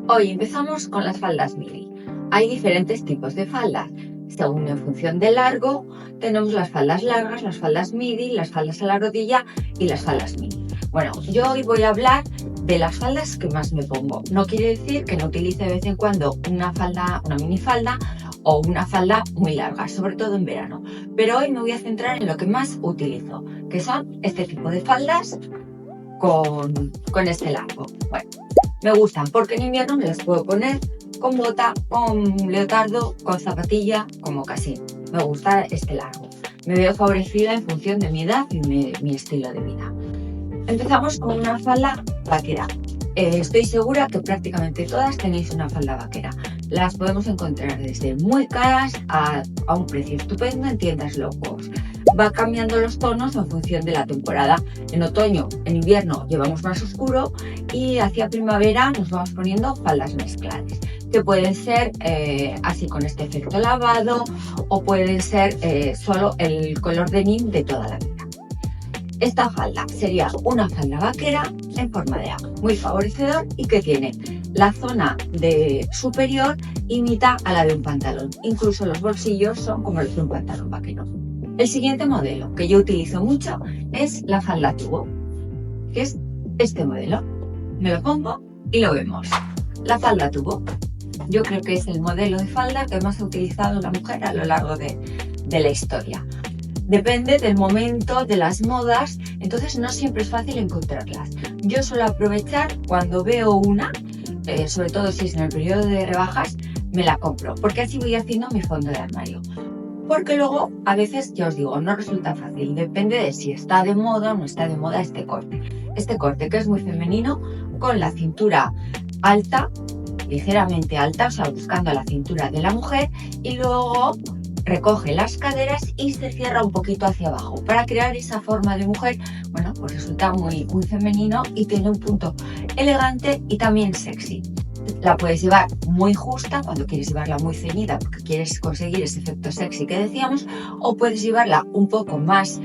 Hoy empezamos con las faldas midi. Hay diferentes tipos de faldas. Según en función del largo, tenemos las faldas largas, las faldas midi, las faldas a la rodilla y las faldas mini. Bueno, yo hoy voy a hablar de las faldas que más me pongo. No quiere decir que no utilice de vez en cuando una minifalda o una falda muy larga, sobre todo en verano. Pero hoy me voy a centrar en lo que más utilizo, que son este tipo de faldas con este largo. Bueno, me gustan porque en invierno me las puedo poner con bota, con leotardo, con zapatilla, como casi. Me gusta este largo. Me veo favorecida en función de mi edad y mi estilo de vida. Empezamos con una falda vaquera. Estoy segura que prácticamente todas tenéis una falda vaquera. Las podemos encontrar desde muy caras a un precio estupendo en tiendas low cost. Va cambiando los tonos en función de la temporada. En otoño, en invierno llevamos más oscuro y hacia primavera nos vamos poniendo faldas mezcladas, que pueden ser así con este efecto lavado o pueden ser solo el color denim de toda la vida. Esta falda sería una falda vaquera en forma de A, muy favorecedor y que tiene la zona de superior imita a la de un pantalón. Incluso los bolsillos son como los de un pantalón vaquero. El siguiente modelo que yo utilizo mucho es la falda tubo, que es este modelo. Me lo pongo y lo vemos. La falda tubo. Yo creo que es el modelo de falda que más ha utilizado la mujer a lo largo de la historia. Depende del momento, de las modas, entonces no siempre es fácil encontrarlas. Yo suelo aprovechar cuando veo una, sobre todo si es en el periodo de rebajas, me la compro, porque así voy haciendo mi fondo de armario. Porque luego, a veces, ya os digo, no resulta fácil, depende de si está de moda o no está de moda este corte. Este corte que es muy femenino, con la cintura alta, ligeramente alta, o sea, buscando la cintura de la mujer, y luego recoge las caderas y se cierra un poquito hacia abajo para crear esa forma de mujer. Bueno, pues resulta muy femenino y tiene un punto elegante y también sexy. La puedes llevar muy justa cuando quieres llevarla muy ceñida porque quieres conseguir ese efecto sexy que decíamos, o puedes llevarla un poco más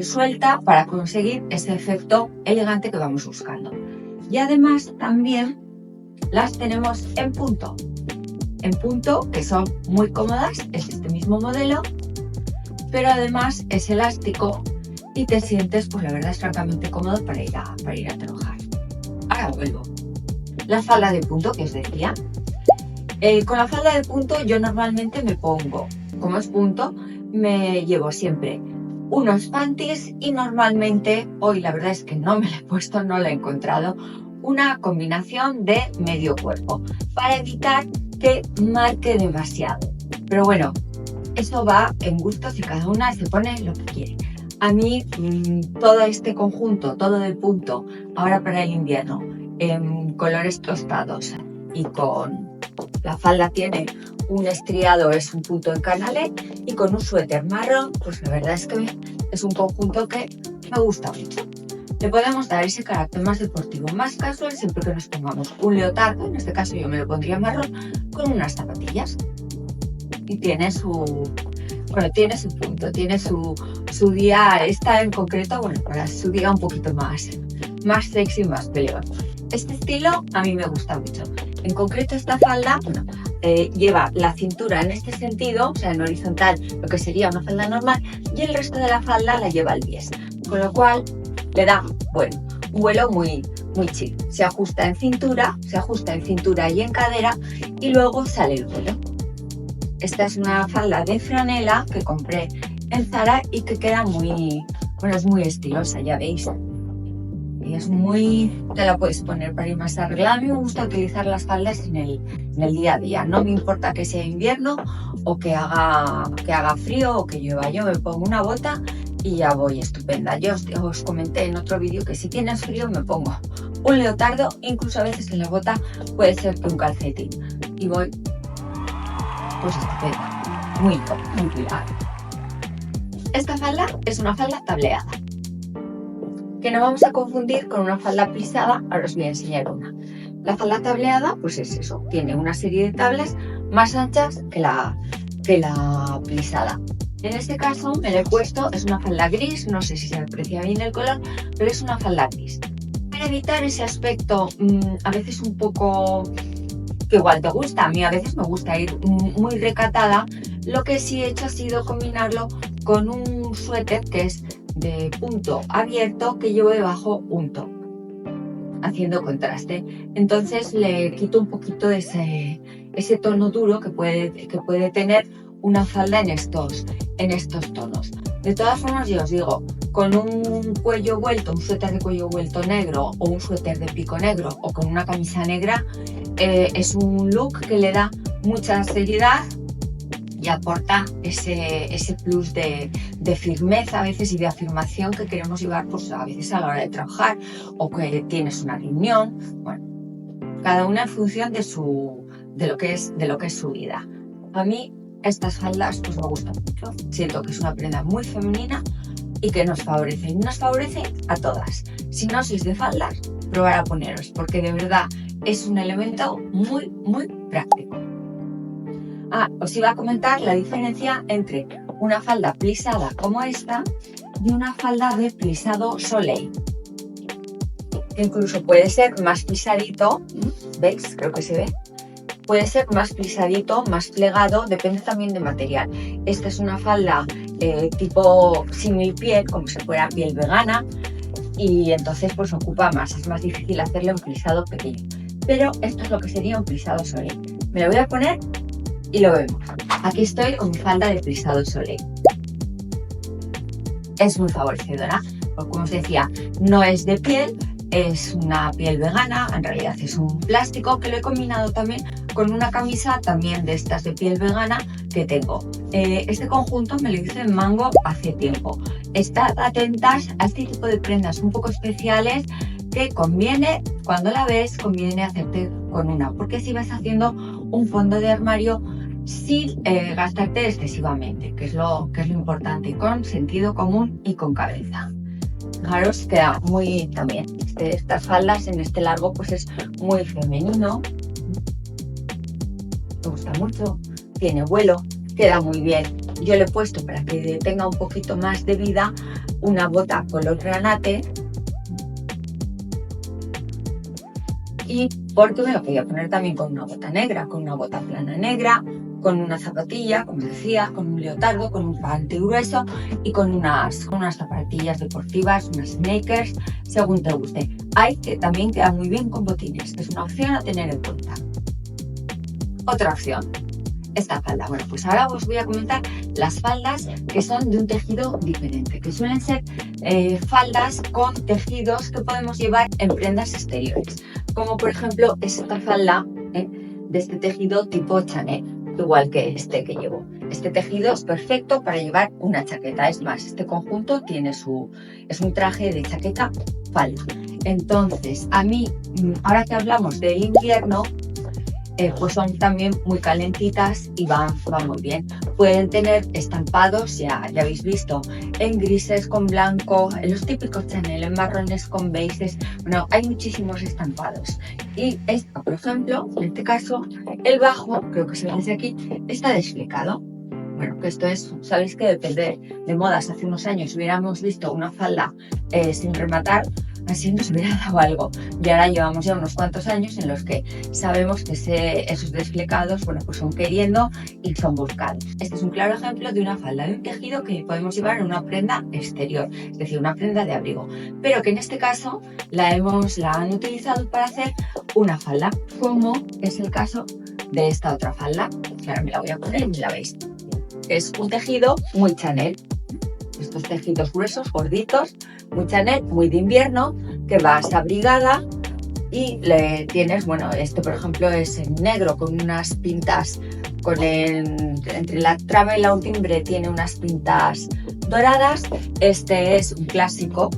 suelta para conseguir ese efecto elegante que vamos buscando. Y además también las tenemos en punto, que son muy cómodas, es este mismo modelo, pero además es elástico y te sientes, pues la verdad es francamente cómodo para ir a trabajar. Ahora vuelvo. La falda de punto que os decía. Con la falda de punto yo normalmente me pongo, como es punto, me llevo siempre unos panties y normalmente, hoy la verdad es que no me la he puesto, no la he encontrado, una combinación de medio cuerpo para evitar que marque demasiado. Pero bueno, eso va en gustos y cada una se pone lo que quiere. A mí todo este conjunto, todo de punto, ahora para el invierno, en colores tostados y con la falda tiene un estriado, es un punto en canalé y con un suéter marrón, pues la verdad es que es un conjunto que me gusta mucho. Le podemos dar ese carácter más deportivo, más casual, siempre que nos pongamos un leotardo, en este caso yo me lo pondría marrón, con unas zapatillas. Y tiene su punto, tiene su día, esta en concreto, bueno, para su día un poquito más sexy, más peleón. Este estilo a mí me gusta mucho. En concreto esta falda, bueno, lleva la cintura en este sentido, o sea, en horizontal, lo que sería una falda normal, y el resto de la falda la lleva al bies, con lo cual le da, bueno, un vuelo muy chill. Se ajusta en cintura y en cadera y luego sale el vuelo. Esta es una falda de franela que compré en Zara y que queda es muy estilosa, ya veis. Y es te la puedes poner para ir más arreglada. A mí me gusta utilizar las faldas en el día a día. No me importa que sea invierno o que haga frío o que llueva. Yo me pongo una bota y ya voy estupenda. Yo os comenté en otro vídeo que si tienes frío me pongo un leotardo, incluso a veces en la bota puede ser que un calcetín. Y voy pues estupenda, muy cuidada. Esta falda es una falda tableada, que no vamos a confundir con una falda plisada. Ahora os voy a enseñar una. La falda tableada, pues es eso, tiene una serie de tablas más anchas que la plisada. En este caso me la he puesto, es una falda gris, no sé si se aprecia bien el color, pero es una falda gris. Para evitar ese aspecto a veces un poco que igual te gusta. A mí a veces me gusta ir muy recatada. Lo que sí he hecho ha sido combinarlo con un suéter que es de punto abierto que llevo debajo un top, haciendo contraste. Entonces le quito un poquito de ese tono duro que puede tener una falda en estos tonos. De todas formas, yo os digo, con un cuello vuelto, un suéter de cuello vuelto negro o un suéter de pico negro o con una camisa negra, es un look que le da mucha seriedad y aporta ese plus de firmeza a veces y de afirmación que queremos llevar pues, a veces a la hora de trabajar o que tienes una reunión. Bueno, cada una en función de lo que es su vida. A mí estas faldas pues me gustan mucho. Siento que es una prenda muy femenina y que nos favorece. Y nos favorece a todas. Si no sois de faldas, probar a poneros, porque de verdad es un elemento muy, muy práctico. Os iba a comentar la diferencia entre una falda plisada como esta y una falda de plisado soleil. Incluso puede ser más plisadito, ¿veis? Creo que se ve. Puede ser más plisadito, más plegado, depende también de material. Esta es una falda tipo símil piel, como si fuera piel vegana, y entonces pues ocupa más, es más difícil hacerle un plisado pequeño. Pero esto es lo que sería un plisado soleil. Me lo voy a poner y lo vemos. Aquí estoy con mi falda de plisado soleil. Es muy favorecedora, porque como os decía, no es de piel, es una piel vegana, en realidad es un plástico que lo he combinado también con una camisa también de estas de piel vegana que tengo. Este conjunto me lo hice en Mango hace tiempo. Estad atentas a este tipo de prendas un poco especiales que conviene, cuando la ves, conviene hacerte con una, porque si vas haciendo un fondo de armario sin gastarte excesivamente, que es lo importante, con sentido común y con cabeza. Fijaros, queda muy también, estas faldas en este largo pues es muy femenino, me gusta mucho, tiene vuelo, queda muy bien. Yo le he puesto, para que tenga un poquito más de vida, una bota color granate, y porque me lo podía poner también con una bota negra, con una bota plana negra, con una zapatilla, como decía, con un leotardo, con un panty grueso y con unas zapatillas deportivas, unas sneakers, según te guste. Hay que también queda muy bien con botines, es una opción a tener en cuenta. Otra opción, esta falda. Bueno, pues ahora os voy a comentar las faldas que son de un tejido diferente, que suelen ser faldas con tejidos que podemos llevar en prendas exteriores, como por ejemplo esta falda de este tejido tipo Chanel, igual que este que llevo. Este tejido es perfecto para llevar una chaqueta, es más, este conjunto tiene es un traje de chaqueta falda. Entonces, a mí, ahora que hablamos del invierno, pues son también muy calentitas y van muy bien. Pueden tener estampados, ya habéis visto, en grises con blanco, en los típicos Chanel, en marrones con beiges. Bueno, hay muchísimos estampados. Y esta, por ejemplo, en este caso, el bajo, creo que se ve desde aquí, está desplegado. Bueno, que esto es, sabéis que depende de modas. Hace unos años hubiéramos visto una falda sin rematar, así nos hubiera dado algo. Y ahora llevamos ya unos cuantos años en los que sabemos que esos desplegados, bueno, pues son queriendo y son buscados. Este es un claro ejemplo de una falda de un tejido que podemos llevar en una prenda exterior, es decir, una prenda de abrigo, pero que en este caso la han utilizado para hacer una falda, como es el caso de esta otra falda, que ahora me la voy a poner y la veis. Es un tejido muy Chanel, estos tejidos gruesos, gorditos, muy Chanel, muy de invierno, que vas abrigada y le tienes, bueno, este por ejemplo es en negro con unas pintas, entre la trama y la timbre tiene unas pintas doradas. Este es un clásico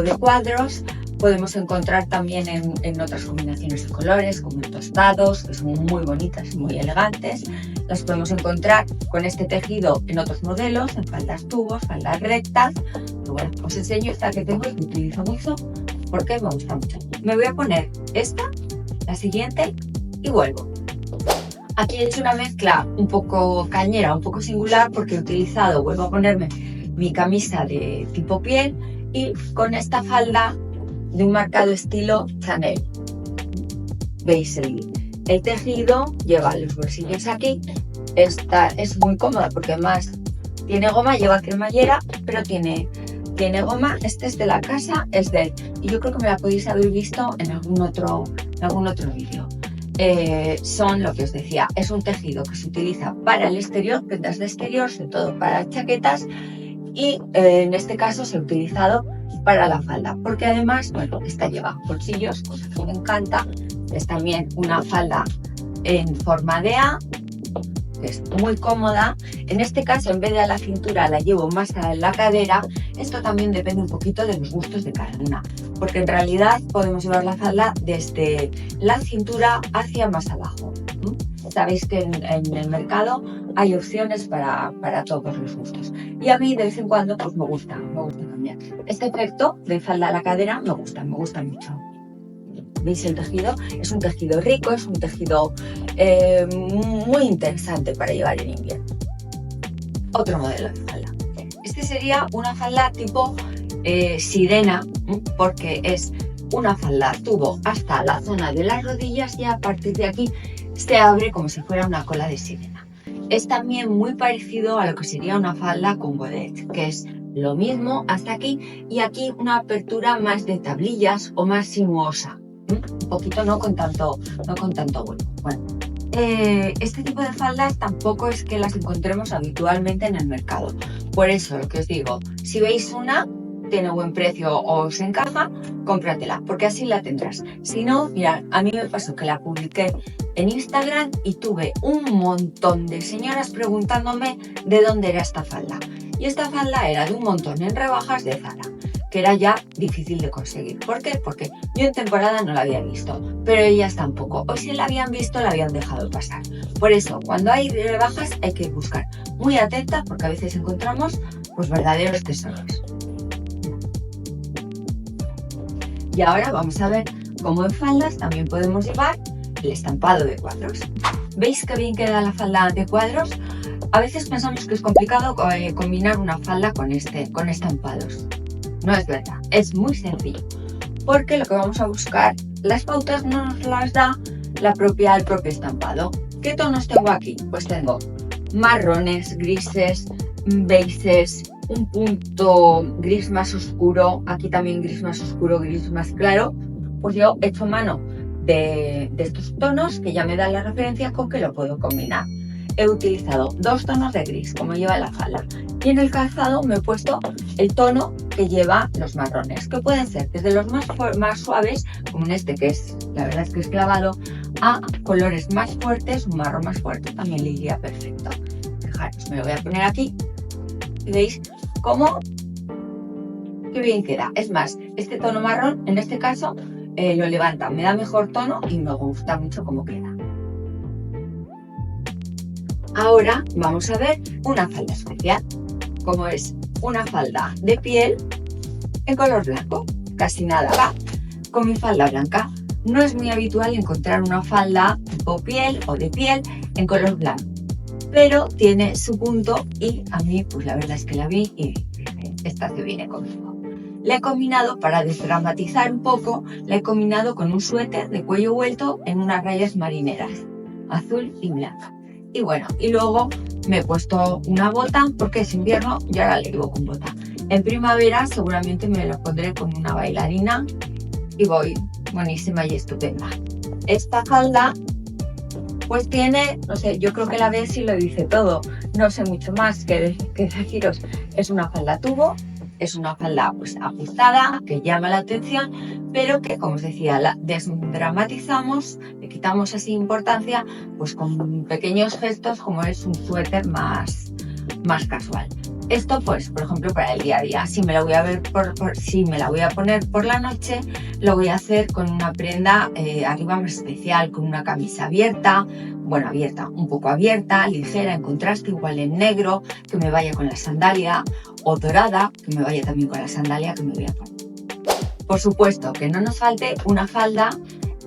de cuadros. Podemos encontrar también en otras combinaciones de colores, como en tostados, que son muy bonitas y muy elegantes. Las podemos encontrar con este tejido en otros modelos, en faldas tubos, faldas rectas. Pero bueno, os enseño esta que tengo y que utilizo mucho porque me gusta mucho. Me voy a poner esta, la siguiente y vuelvo. Aquí he hecho una mezcla un poco cañera, un poco singular, porque he utilizado, vuelvo a ponerme mi camisa de tipo piel y con esta falda de un marcado estilo Chanel. veis el tejido, lleva los bolsillos aquí. Esta es muy cómoda porque además tiene goma, lleva cremallera, pero tiene goma. Este es de la casa, es de él. Y yo creo que me la podéis haber visto en algún otro vídeo. Son lo que os decía, es un tejido que se utiliza para el exterior, prendas de exterior, sobre todo para chaquetas, y en este caso se ha utilizado para la falda, porque además, bueno, esta lleva bolsillos, cosa que me encanta. Es también una falda en forma de A, que es muy cómoda. En este caso, en vez de a la cintura, la llevo más a la cadera. Esto también depende un poquito de los gustos de cada una, porque en realidad podemos llevar la falda desde la cintura hacia más abajo. Sabéis que en el mercado hay opciones para todos los gustos. Y a mí de vez en cuando pues me gusta cambiar. Este efecto de falda a la cadera me gusta mucho. ¿Veis el tejido? Es un tejido rico, es un tejido muy interesante para llevar en invierno. Otro modelo de falda. Este sería una falda tipo sirena, porque es una falda tubo hasta la zona de las rodillas y a partir de aquí se abre como si fuera una cola de sirena. Es también muy parecido a lo que sería una falda con godet, que es lo mismo hasta aquí, y aquí una apertura más de tablillas o más sinuosa. Un poquito no con tanto vuelo. Bueno, este tipo de faldas tampoco es que las encontremos habitualmente en el mercado. Por eso lo que os digo, si veis una, tiene buen precio o os encaja, cómpratela, porque así la tendrás. Si no, mirad, a mí me pasó que la publiqué en Instagram y tuve un montón de señoras preguntándome de dónde era esta falda. Y esta falda era de un montón en rebajas de Zara, que era ya difícil de conseguir. ¿Por qué? Porque yo en temporada no la había visto, pero ellas tampoco. O si la habían visto, la habían dejado pasar. Por eso, cuando hay rebajas hay que buscar muy atenta, porque a veces encontramos pues verdaderos tesoros. Y ahora vamos a ver cómo en faldas también podemos llevar el estampado de cuadros. ¿Veis qué bien queda la falda de cuadros? A veces pensamos que es complicado combinar una falda con estampados. No es verdad, es muy sencillo, porque lo que vamos a buscar, las pautas no nos las da el propio estampado. ¿Qué tonos tengo aquí? Pues tengo marrones, grises, beiges, un punto gris más oscuro, aquí también gris más oscuro, gris más claro. Pues yo he hecho mano de estos tonos que ya me dan la referencia con que lo puedo combinar. He utilizado 2 tonos de gris, como lleva la falda, y en el calzado me he puesto el tono que lleva los marrones, que pueden ser desde los más suaves, como en este, que es, la verdad es que es clavado, a colores más fuertes, un marrón más fuerte también le iría perfecto. Fijaros, me lo voy a poner aquí y veis cómo qué bien queda. Es más, este tono marrón, en este caso, lo levanta, me da mejor tono y me gusta mucho cómo queda. Ahora vamos a ver una falda especial, como es una falda de piel en color blanco. Casi nada va con mi falda blanca. No es muy habitual encontrar una falda tipo piel o de piel en color blanco, pero tiene su punto y a mí pues la verdad es que la vi y esta se viene conmigo. La he combinado, para desdramatizar un poco, la he combinado con un suéter de cuello vuelto en unas rayas marineras, azul y blanco. Y bueno, y luego me he puesto una bota porque es invierno y ahora le llevo con bota. En primavera seguramente me lo pondré con una bailarina y voy buenísima y estupenda. Esta falda pues tiene, no sé, yo creo que la ves y lo dice todo. No sé mucho más que deciros. Es una falda tubo, es una falda pues ajustada, que llama la atención, pero que, como os decía, la desdramatizamos, le quitamos así importancia, pues con pequeños gestos como es un suéter más casual. Esto, pues, por ejemplo, para el día a día. Si me la voy a poner por la noche, lo voy a hacer con una prenda arriba más especial, con una camisa abierta, bueno, abierta, un poco abierta, ligera, en contraste, igual en negro, que me vaya con la sandalia, o dorada, que me vaya también con la sandalia que me voy a poner. Por supuesto, que no nos falte una falda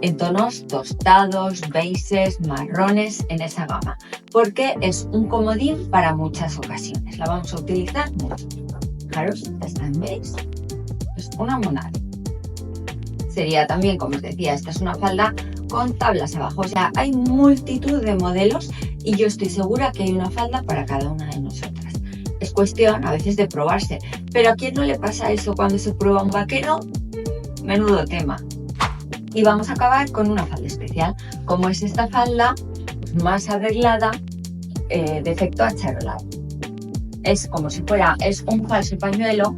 en tonos tostados, beiges, marrones, en esa gama, porque es un comodín para muchas ocasiones. La vamos a utilizar mucho. Fijaros, esta en beige es una monada. Sería también, como os decía, esta es una falda con tablas abajo. O sea, hay multitud de modelos y yo estoy segura que hay una falda para cada una de nosotras. Es cuestión a veces de probarse. Pero ¿a quién no le pasa eso cuando se prueba un vaquero? Menudo tema. Y vamos a acabar con una falda especial, como es esta falda más arreglada, de efecto acharolado. Es como si fuera, es un falso pañuelo,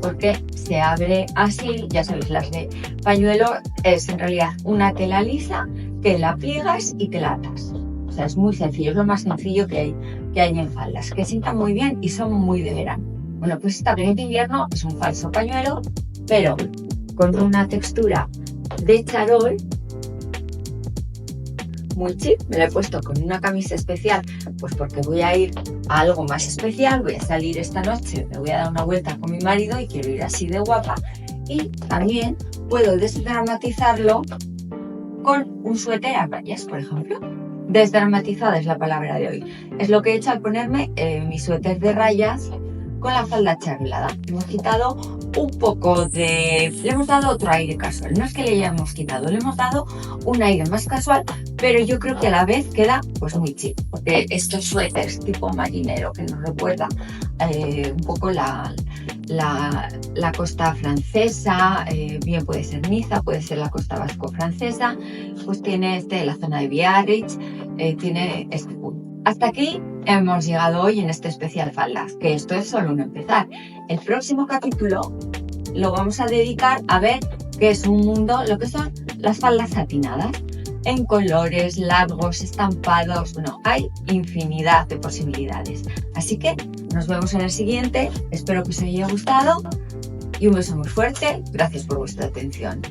porque se abre así. Ya sabéis, las de pañuelo es en realidad una tela lisa que la pliegas y te la atas. O sea, es muy sencillo, es lo más sencillo que hay en faldas, que sientan muy bien y son muy de verano. Bueno, pues esta de invierno es un falso pañuelo, pero con una textura de charol muy chic. Me lo he puesto con una camisa especial, pues porque voy a ir a algo más especial. Voy a salir esta noche, me voy a dar una vuelta con mi marido y quiero ir así de guapa. Y también puedo desdramatizarlo con un suéter a rayas, por ejemplo. Desdramatizada es la palabra de hoy. Es lo que he hecho al ponerme mi suéter de rayas con la falda charolada. Hemos quitado un poco de... Le hemos dado otro aire casual. No es que le hayamos quitado, le hemos dado un aire más casual, pero yo creo que a la vez queda pues muy chic. Porque estos suéteres tipo marinero que nos recuerda un poco la costa francesa, bien puede ser Niza, puede ser la costa vasco-francesa, pues tiene la zona de Biarritz, tiene este punto. Hasta aquí hemos llegado hoy en este especial faldas, que esto es solo un empezar. El próximo capítulo lo vamos a dedicar a ver qué es un mundo, lo que son las faldas satinadas, en colores, largos, estampados. Bueno, hay infinidad de posibilidades. Así que nos vemos en el siguiente. Espero que os haya gustado y un beso muy fuerte. Gracias por vuestra atención.